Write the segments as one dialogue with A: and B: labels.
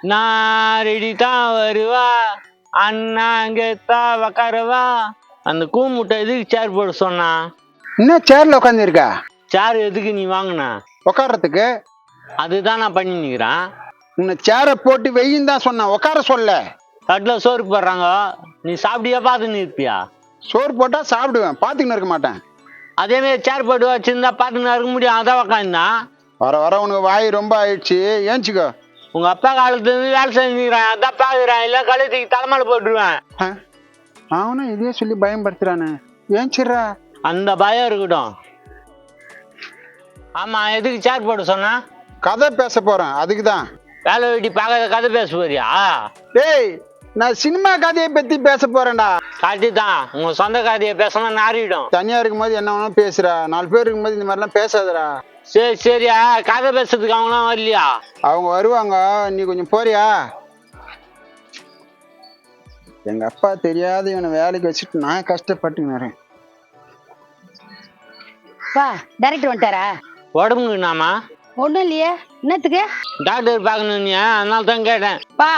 A: நான் ரெடி தான் வருவா, அண்ணா அங்கத்தான் உக்காரவா. அந்த கூமுட்டை எதுக்கு சேர் போட சொன்னா?
B: இன்னும் சேர்ல உட்காந்துருக்கா?
A: சேர் எதுக்கு நீ வாங்கின?
B: உட்கார்றதுக்கு.
A: அதுதான் நான் பண்ணி நிற்கிறேன்.
B: உன்னை சேரை போட்டு வெய்யும் தான் சொன்னேன், உட்கார சொல்ல.
A: தட்டில் சோறு போடுறாங்க, நீ சாப்பிட்டியா பார்த்துன்னு இருப்பியா?
B: சோறு போட்டா சாப்பிடுவேன், பார்த்துக்கின்னு இருக்க மாட்டேன்.
A: அதேமாரி சேர் போட்டு வச்சிருந்தா பார்த்துன்னு இருக்க முடியும், அதான் உக்காந்தான்.
B: வர வர உனக்கு வாய் ரொம்ப ஆயிடுச்சு, ஏஞ்சிக்கோ.
A: உங்க அப்பா காலத்துலேருந்து வேலை செஞ்சுக்கிறேன், அதான் பார்க்குறேன், இல்லை கழுத்துக்கு தலைமையில போட்டுருவேன்.
B: அவனும் இதே சொல்லி பயன்படுத்துறானே, ஏஞ்சிடுறா.
A: அந்த பயம் இருக்கட்டும். ஆமா, எதுக்கு சேர் போட சொன்னா?
B: கதை பேச போறேன், அதுக்கு தான்.
A: வேலை வெட்டி பார்க்காத கதை பேச போறியா?
B: டேய், நான் சினிமா கதையை பத்தி பேச போறேன்டா.
A: காட்சி தான், உங்க சொந்த கதையை பேசணும் நாரிடும்.
B: தனியா இருக்கும்போது என்ன வேணாலும் பேசுறா, 4 பேர் இருக்கும்போது இந்த மாதிரிலாம் பேசாதடா.
A: சரி சரியா, கதை பேசுறதுக்கு அவங்களாம் வரலையா?
B: அவங்க வருவாங்க, நீ கொஞ்சம் போறியா? எங்க அப்பா தெரியாத இவனை வேலைக்கு வச்சுட்டு நான் கஷ்டப்பட்டுக்கிறேன்.
C: டைரக்டர் வந்துட்டாரா?
A: உடம்புக்கு நாமா
C: ஒண்ணும் இல்லையே, என்னத்துக்கு?
A: டாக்டர் பார்க்கணும், அதனால தான் கேட்டேன்.
C: பா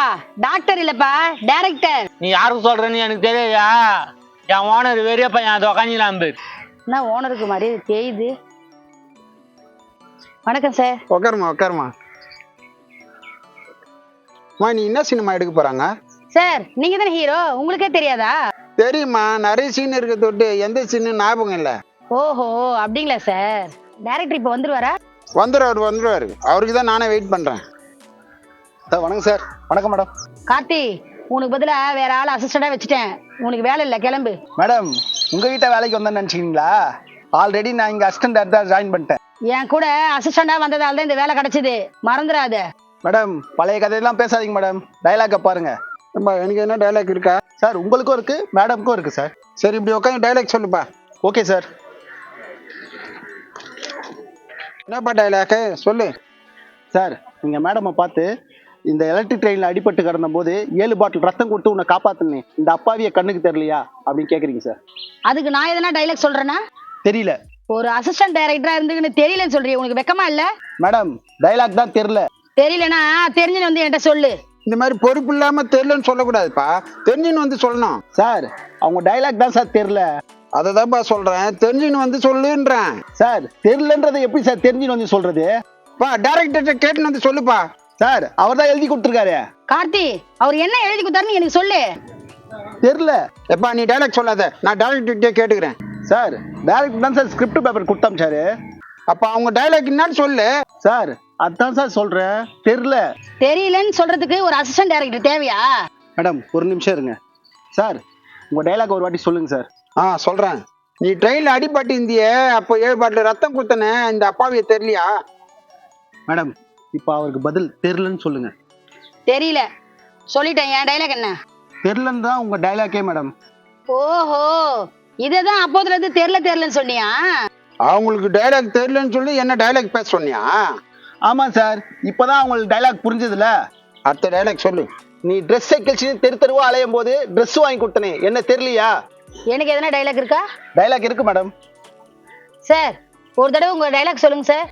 C: டாக்டர் இல்லப்பா, டைரக்டர்.
A: நீ யாருக்கு சொல்றேன்னு எனக்கு தெரியா. என் ஓனர் வெறிய பையன், அதை உக்காஞ்சிலாம் பேர்.
C: என்ன ஓனருக்கு மாதிரி தெரியுது. வணக்கம் சார்.
B: உட்காருமா உட்காருமா. நீ என்ன சினிமா எடுக்க போறாங்க?
C: சார் நீங்க தானே ஹீரோ, உங்களுக்கே தெரியாதா?
B: தெரியுமா, நிறைய சீன் இருக்க தொட்டு எந்த சீனு ஞாபகம் இல்லை.
C: ஓஹோ அப்படிங்களா சார். டைரக்டர் இப்ப வந்துருவாரா?
B: வந்துருவாரு. அவருக்கு தான் நானே வெயிட் பண்றேன். வணக்கம் சார். வணக்கம் மேடம்.
C: கார்த்தி, உனக்கு பதிலா வேற ஆள் அசிஸ்டண்டா வச்சுட்டேன், உனக்கு வேலை இல்லை, கிளம்பு.
D: மேடம், உங்ககிட்ட வேலைக்கு வந்தேன்னு நினைச்சீங்களா? ஆல்ரெடி நான் இங்க அசிஸ்டன்ட் தான் ஜாயின் பண்ணிட்டேன்.
C: என் கூட அசிஸ்டண்டா வந்ததால தான் இந்த வேலை கிடைச்சது, மறந்துடாத.
D: மேடம், பழைய கதையெல்லாம் பேசாதீங்க மேடம், டைலாக பாருங்க.
B: எனக்கு என்ன டைலாக் இருக்கா
D: சார்? உங்களுக்கும் இருக்கு, மேடம்க்கும் இருக்கு சார்.
B: சரி, இப்படி உட்காந்து டைலாக் சொல்லுப்பா.
D: Okay sir.
B: என்னப்பா டைலாக் சொல்லு.
D: சார், நீங்க மேடமை பார்த்து இந்த எலக்ட்ரிக் ட்ரெயினில் அடிபட்டு கிடந்த போது 7 பாட்டில் ரத்தம் கொடுத்து உன்னை காப்பாத்துனேன், இந்த அப்பாவிய கண்ணுக்கு தெரியலையா அப்படின்னு கேக்குறீங்க சார்.
C: அதுக்கு நான் எதனா டைலாக் சொல்றேன்னா?
D: தெரியல.
C: ஒரு அசிஸ்டன்ட் டைரக்டரா இருந்துன்னு தெரியலன்னு சொல்றீங்க, உனக்கு வெக்கமா இல்ல?
D: மேடம், டைலாக் தான் தெரியல.
C: தெரியலனா தெரிஞ்சுன்னு வந்து என்கிட்ட சொல்லு.
B: இந்த மாதிரி பொறுப்பு இல்லாம தெரியலன்னு சொல்லக்கூடாதுப்பா, தெரிஞ்சுன்னு வந்து சொல்லணும்.
D: சார், அவங்க டைலாக் தான் சார் தெரியல.
B: அதை தான்ப்பா சொல்றேன், தெரிஞ்சுன்னு வந்து சொல்லுன்றேன்.
D: சார், தெரியலன்றதை எப்படி சார் தெரிஞ்சுன்னு வந்து சொல்றது?
B: டைரக்டர்கிட்ட கேட்டுன்னு வந்து சொல்லுப்பா.
D: சார், அவர் தான் எழுதி கொடுத்துருக்காரு.
C: கார்த்தி, அவர் என்ன எழுதி கொடுத்தாருன்னு எனக்கு சொல்லு.
D: தெரியல.
B: எப்பா நீ டைலாக் சொல்லாத, நான் டைரக்டர்கிட்ட கேட்டுக்கிறேன்.
D: சார், டைரக்டர் தான் சார் ஸ்கிரிப்ட் பேப்பர் கொடுத்தாச்சாரு.
B: அப்ப அவங்க டைலாக் என்னன்னு சொல்லு.
D: சார், அதான் சார் சொல்றேன், தெரியல.
C: தெரியலன்னு சொல்றதுக்கு ஒரு அசிஸ்டன்ட் டைரக்டர் தேவையா?
D: மேடம், ஒரு நிமிஷம் இருங்க. சார், உங்க டைலாக் ஒரு வாட்டி சொல்லுங்க சார்.
B: சொல்றேன். நீ ட்ரெயின்ல அடிபட்டு இருந்தியே, அப்போ 7 பாட்டில் ரத்தம் குத்தன இந்த அப்பாவிய தெரியலையா?
D: மேடம், இப்போ அவருக்கு பதில் தெரியலன்னு சொல்லுங்க.
C: தெரியல சொல்லிட்டேன். என் டைலாக் என்ன?
D: தெரியலன்னு தான் உங்க டைலாக்கே மேடம்.
C: ஓஹோ, இததான் அப்போதுல இருந்து தெரியலன்னு சொன்னியா?
B: அவங்களுக்கு டைலாக் தெரியலன்னு சொல்லி என்ன டைலாக் பேச சொன்னியா?
D: ஆமா சார், இப்பதான் அவங்களுக்கு டைலாக் புரிஞ்சதுல.
B: அடுத்த டைலாக் சொல்லு.
D: நீ ட்ரெஸ் சைக்கிள் தெருவா அலையும் போது ட்ரெஸ் வாங்கி கொடுத்தனே, என்ன தெரியலையா?
C: எனக்கு எதனா டைலாக் இருக்கா?
D: டைலாக் இருக்கு மேடம்.
C: சார், ஒரு தடவை உங்க டைலாக் சொல்லுங்க சார்.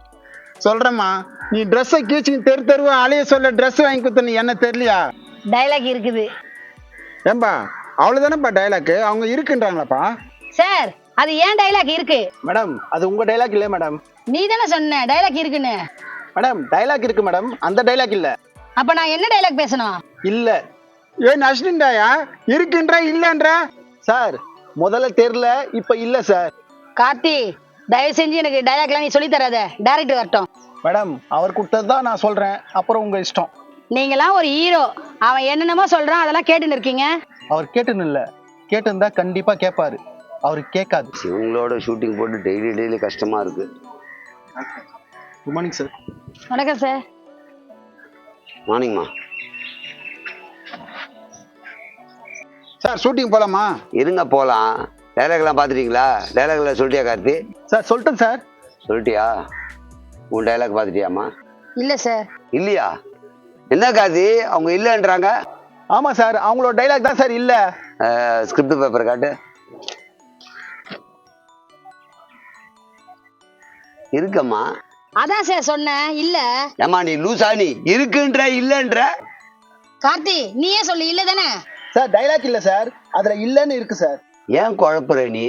B: சொல்றேம்மா, நீ ட்ரெஸ்ஸை கீழ்ச்சி தெருவா அலைய சொல்ல ட்ரெஸ் வாங்கி கொடுத்தனே, என்ன தெரியலையா?
C: டைலாக் இருக்குது.
B: ஏம்பா, அவ்வளவுதானப்பா டைலாக், அவங்க இருக்குன்றாங்களாப்பா?
C: சார், அது ஏன் டைலாக் இருக்கு?
D: மேடம், அது உங்க டைலாக் இல்ல மேடம்.
C: நீ தானே சொன்ன டைலாக் இருக்குன்னு.
D: மேடம், டைலாக் இருக்கு மேடம், அந்த டைலாக் இல்ல.
C: அப்ப நான் என்ன டைலாக் பேசணும்?
D: இல்ல.
B: ஏன் அசிஸ்டன்டாயா இருக்குன்ற இல்லன்ற?
D: சார், முதல்ல தெரியல, இப்ப இல்ல சார்.
C: கார்த்தி, தயவு செஞ்சு எனக்கு டைலாக்லாம் நீ சொல்லி தராத, டைரக்டர் வரட்டும்.
D: மேடம், அவர் கொடுத்ததுதான் நான் சொல்றேன், அப்புறம் உங்க இஷ்டம்.
C: நீங்களாம் ஒரு ஹீரோ, அவன் என்னென்னமோ சொல்றான், அதெல்லாம் கேட்டுன்னு இருக்கீங்க.
D: அவர் கேட்டுன்னு இல்ல, கேட்டுருந்தா கண்டிப்பா கேட்பாரு, அவரு கேட்காது.
E: இவங்களோட ஷூட்டிங் போட்டு டெய்லி கஷ்டமா இருக்கு.
D: Good morning sir.
C: வணக்கம் சார்.
E: மார்னிங்மா.
B: சார், ஷூட்டிங் போலாமா?
E: இருங்க போகலாம். டைலாக்லாம் பார்த்துட்டீங்களா? டைலாக்லாம் சொல்லிட்டியா கார்த்தி?
D: சார், சொல்லிட்டேன் சார்.
E: சொல்லிட்டியா? உன் டைலாக் பார்த்துட்டியாம்மா?
C: இல்ல சார்.
E: இல்லையா? என்ன கார்த்தி, அவங்க இல்லைன்றாங்க?
D: ஆமா சார், அவங்களோட டைலாக் தான் சார் இல்ல.
E: ஸ்கிரிப்ட் பேப்பர் காட்டு. இருக்கம்மா.
C: அதான் சார் சொன்னேன், இல்ல.
E: ஏமா நீ லூசா? நீ இருக்குன்ற இல்லன்ற?
C: கார்த்தி நீயே சொல்லு இல்ல தானே?
D: சார் டைலாக் இல்ல சார், அதுல இல்லன்னு இருக்கு சார்.
E: ஏன் குழப்புற நீ?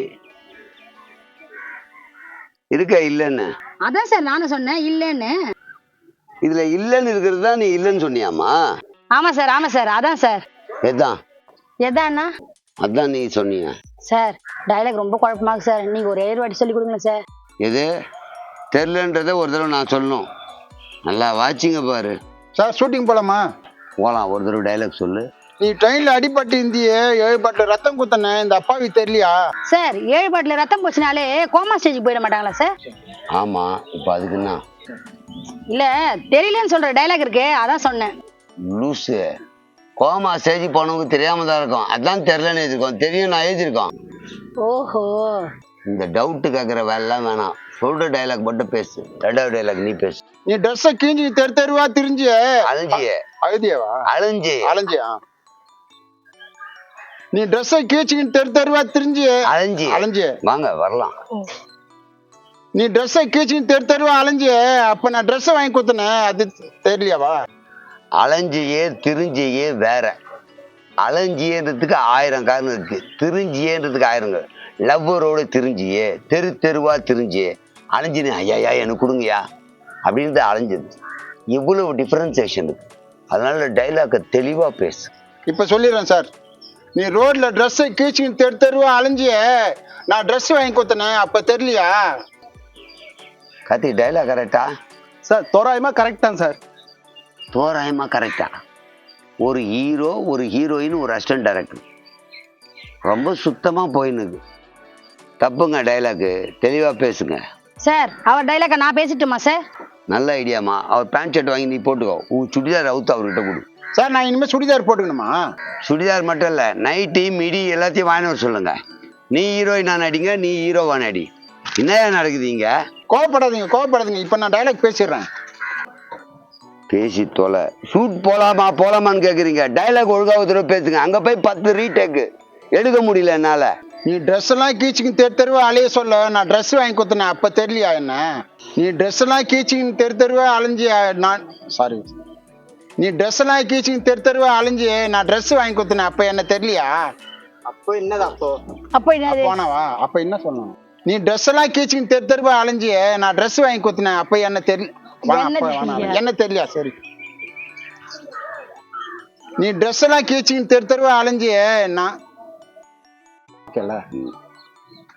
E: இருக்க இல்லைன்னு.
C: அதான் சார் நானும் சொன்னேன் இல்லன்னு.
E: இதுல இல்லன்னு இருக்கிறது தான் நீ இல்லைன்னு சொன்னியாமா?
C: ஆமா சார் அதான் சார்.
E: எதான்?
C: எதான்னா?
E: அதான் நீ சொன்னீங்க
C: சார். டைலாக் ரொம்ப குழப்பமாக்கு சார், நீங்க ஒரு 7 வாட்டி சொல்லி கொடுங்க சார்.
E: எது தெரிலன்றத ஒரு தடவை நான் சொல்லணும். நல்லா வாட்சிங்க பாரு.
B: சார் ஷூட்டிங் போலாமா?
E: போலாம். ஒரு தடவை டைலாக் சொல்லு.
B: நீ ட்ரெயின்ல அடிபட்டு இந்தியே 7 பாட்டில் ரத்தம் குத்தன இந்த அப்பாவி தெரியலையா?
C: சார் 7 பாட்டில் ரத்தம் போச்சுனாலே கோமா ஸ்டேஜ் போயிட மாட்டாங்களா சார்?
E: ஆமா, இப்போ அதுக்குன்னா
C: இல்ல தெரியலன்னு சொல்ற டைலாக் இருக்கு, அதான் சொன்னேன்.
E: லூசு. கோமா ஸ்டேஜ் போனவங்க தெரியாம தான் இருக்கும், அதான் தெரிலன்னு எழுதிருக்கோம். தெரியும் நான் எழுதிருக்கோம்.
C: ஓஹோ.
E: இந்த டவுட்டு கேட்குற வேலைலாம் வேணாம். சொல்ற டைலாக் மட்டும் பேசு. ரெண்டாவது டைலாக் நீ பேசு.
B: நீ ட்ரெஸ்ஸை கீஞ்சி தெருவா திரிஞ்சிய
E: அழிஞ்சியே.
B: அழுதியவா?
E: அழிஞ்சியே.
B: நீ ட்ரெஸ்ஸை கீச்சிக்கின்னு தெருவா திரிஞ்சி அலைஞ்சி
E: வாங்க வரலாம்.
B: நீ ட்ரெஸ்ஸை கீச்சிக்கின்னு தெருவா அலைஞ்சி அப்ப நான் ட்ரெஸ்ஸை வாங்கி கொடுத்தனேன், அது தெரியலையாவா?
E: அலைஞ்சியே திரிஞ்சியே வேற. அலைஞ்சியன்றதுக்கு 1000 காரணம் இருக்கு, திரிஞ்சியன்றதுக்கு 1000. லவ்வரோட திரிஞ்சியே, தெருவா திரிஞ்சியே, அலைஞ்சினு ஐயா எனக்கு கொடுங்கயா அப்படின்னு அலைஞ்சது. இவ்வளவு டிஃபரன்சியேஷன் இருக்கு. அதனால டைலாக்கை தெளிவா பேசு.
B: இப்ப சொல்லிடுறேன் சார். நீ ரோட்ல ட்ரெஸ்ஸை கீச்சிக்கின்னு தெருவா அலைஞ்சிய நான் ட்ரெஸ் வாங்கி கொடுத்தனேன், அப்ப தெரியலையா?
E: கத்தி டைலாக் கரெக்டா?
D: சார் தோராயமா கரெக்ட் தான் சார்.
E: தோராயமா கரெக்டா? ஒரு ஹீரோ, ஒரு ஹீரோயின், ஒரு அசிஸ்டன்ட் டைரக்டர் ரொம்ப சுத்தமா போயினுது. தப்புங்க டைலாக்கு, தெளிவா பேசுங்க.
C: சார் அவர் டைலாக்கை நான் பேசிட்டுமா சார்?
E: நல்ல ஐடியாமா. அவர் பேண்ட் ஷர்ட் வாங்கி நீ போட்டுக்கோ. உன் சுடிதார் அவுத்து அவர்கிட்ட கொடு.
B: சார் நான் இனிமே சுடிதார் போட்டுக்கணுமா?
E: சுடிதார் மட்டும் இல்லை, நைட்டி மிடி எல்லாத்தையும் வாங்கி வர சொல்லுங்க. நீ ஹீரோயினா நடிங்க, நீ ஹீரோவா நடி. என்னையா நடக்குதுங்க?
B: கோவப்படாதீங்க. இப்ப நான் டைலாக் பேசிடுறேன்.
E: பேசி தொலை. ஷூட் போலாமான்னு கேட்குறீங்க. டைலாக் ஒழுங்காக தடவை பேசுங்க. அங்கே போய் 10 ரீடேக்கு எடுக்க முடியல என்னால்.
B: நீ ட்ரெஸ் எல்லாம் கீச்சிக்கின்னு தெருவா அலைய சொல்ல நான் ட்ரெஸ் வாங்கி கொடுத்தனேன், அப்ப தெரியலையா என்ன? நீ ட்ரெஸ் எல்லாம் கீச்சிக்கின்னு தெருவா அலைஞ்சி நீ ட்ரெஸ் எல்லாம் கீச்சிக்கின்னு தெருவா அலைஞ்சி நான் ட்ரெஸ் வாங்கி கொடுத்தனேன், அப்ப என்ன தெரியலையா? அப்போ என்னதான்
C: அப்போ என்னது?
B: போனவா? அப்ப என்ன சொல்லணும்? நீ ட்ரெஸ் எல்லாம் கீச்சிக்கின்னு தெருவா அலைஞ்சி நான் ட்ரெஸ் வாங்கி கொடுத்தனேன், அப்ப என்ன தெரியல? என்ன தெரியலையா? சரி. நீ ட்ரெஸ் எல்லாம் கீச்சிக்கின்னு தெருவா அலைஞ்சி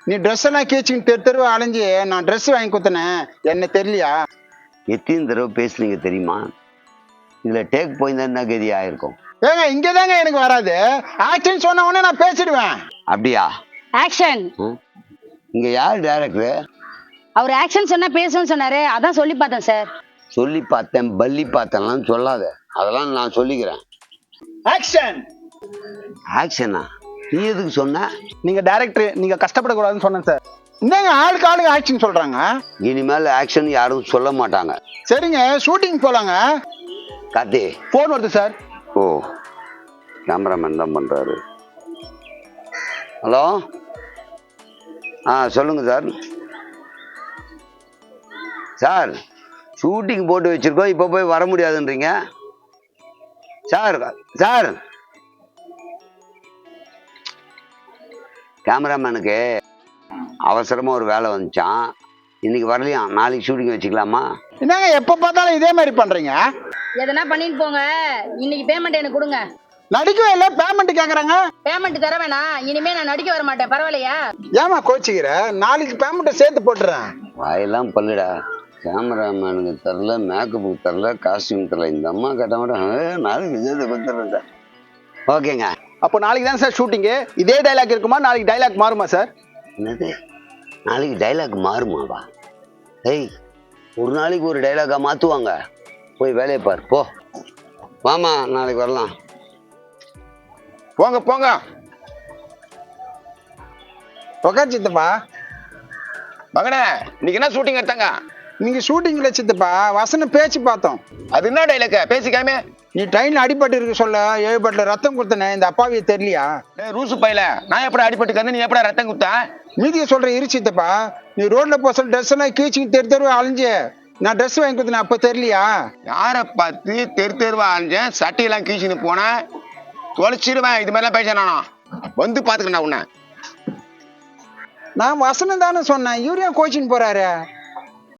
B: நீ ட்ரெஸ் எல்லாம் கீச்சிக்கின்னு தெருவா அலைஞ்சி நான் ட்ரெஸ் வாங்கி கொடுத்தனேன், என்ன தெரியலையா?
E: எத்தனை தடவை பேசுனீங்க தெரியுமா? இதில் டேக் போயிருந்தா என்ன கதி ஆயிருக்கும்?
B: ஏங்க இங்கதாங்க எனக்கு வராது. ஆக்ஷன் சொன்ன உடனே நான் பேசிடுவேன்.
E: அப்படியா?
C: ஆக்ஷன்.
E: இங்க யார் டைரக்டர்?
C: அவர் ஆக்ஷன் சொன்னா பேசணும்னு சொன்னாரு, அதான் சொல்லி பார்த்தேன் சார்.
E: சொல்லி பார்த்தேன் பல்லி பார்த்தேன்லாம் சொல்லாத, அதெல்லாம் நான் சொல்லிக்கிறேன்.
B: ஆக்ஷன்.
E: ஆக்ஷனா? நீ எதுக்கு சொன்ன?
D: நீங்க டைரக்டர், நீங்க கஷ்டப்படக்கூடாதுன்னு சொன்னேன் சார்.
B: இந்தாங்க ஆளுக்கு ஆக்ஷன் சொல்றாங்க.
E: இனிமேல் ஆக்ஷன் யாரும் சொல்ல மாட்டாங்க.
B: சரிங்க ஷூட்டிங் போலாங்க.
E: கார்த்தி
D: போன் வருது சார்.
E: ஓ, கேமராமேன் தான் பண்றாரு. ஹலோ, சொல்லுங்க சார். சார் ஷூட்டிங் போட்டு வச்சிருக்கோம், இப்போ போய் வர முடியாதுன்றீங்க சார். கேமராமேனுக்கு அவசரமா ஒரு வேலை வந்துச்சான், இன்னைக்கு வரலையாம். நாளைக்கு ஷூட்டிங் வச்சுக்கலாமா?
B: என்னங்க எப்ப பார்த்தாலும் இதே மாதிரி பண்றீங்க?
C: எதனா பண்ணிட்டு போங்க, இன்னைக்கு பேமெண்ட் எனக்கு கொடுங்க.
B: நடிக்கவே இல்ல, பேமெண்ட் கேக்குறாங்க.
C: பேமெண்ட் தர வேணாம், இனிமே நான் நடிக்க வர மாட்டேன், பரவாயில்லையா?
B: ஏமா கோச்சிக்கிற? நாளைக்கு பேமெண்ட்டை சேர்த்து போட்டுறேன்.
E: வாயெல்லாம் பல்லுடா. கேமராமேனுக்கு தரல, மேக்கப்புக்கு தரல, காஸ்டியூம் தரல. இந்த அம்மா கேட்ட மாட்டேன், நாளைக்கு விஜயத்தை கொடுத்துட்றேன் சார். ஓகேங்க.
D: அப்போ நாளைக்கு தான் சார் ஷூட்டிங்கு. இதே டைலாக் இருக்குமா, நாளைக்கு டைலாக் மாறுமா சார்?
E: என்னது நாளைக்கு டைலாக் மாறுமாவா? ஏய், ஒரு நாளைக்கு ஒரு டைலாக்கா மாற்றுவாங்க. போய் வேலையை பாரு போ. வாமா, நாளைக்கு வரலாம்.
B: போங்க. உக்கார் சித்தப்பா.
F: மகனே, இன்னைக்கு என்ன ஷூட்டிங் எடுத்தாங்க?
B: நீங்க ஷூட்டிங்ல சித்தப்பா வசனம் பேச்சு பார்த்தோம்.
F: அது என்ன டைலாக் பேசிக்காம?
B: நீ ட்ரெயின்ல அடிபட்டு இருக்க சொல்ல 7 பாட்டில் ரத்தம் கொடுத்தனே இந்த அப்பாவியை தெரியலையா?
F: ரூசு பையில நான் எப்படி அடிபட்டு, நீ எப்படி ரத்தம் குத்தா?
B: மீதியை சொல்ற இரு சித்தப்பா. நீ ரோட்ல போக சொல்ல ட்ரெஸ் எல்லாம் கீச்சிக்கிட்டு தெருவா அலைஞ்சு நான் ட்ரெஸ் வாங்கி கொடுத்தேன் அப்ப தெரியலையா?
F: யாரை பார்த்து தெருவா அலைஞ்சேன், சட்டையெல்லாம் கீழ்ச்சின்னு போனேன், தொலைச்சிடுவேன். இது மாதிரிலாம் பேச நானா வந்து பாத்துக்கண்ணா உன்னை.
B: நான் வசனம் தானே சொன்னேன், இவரையும் கோச்சிங் போறாரு.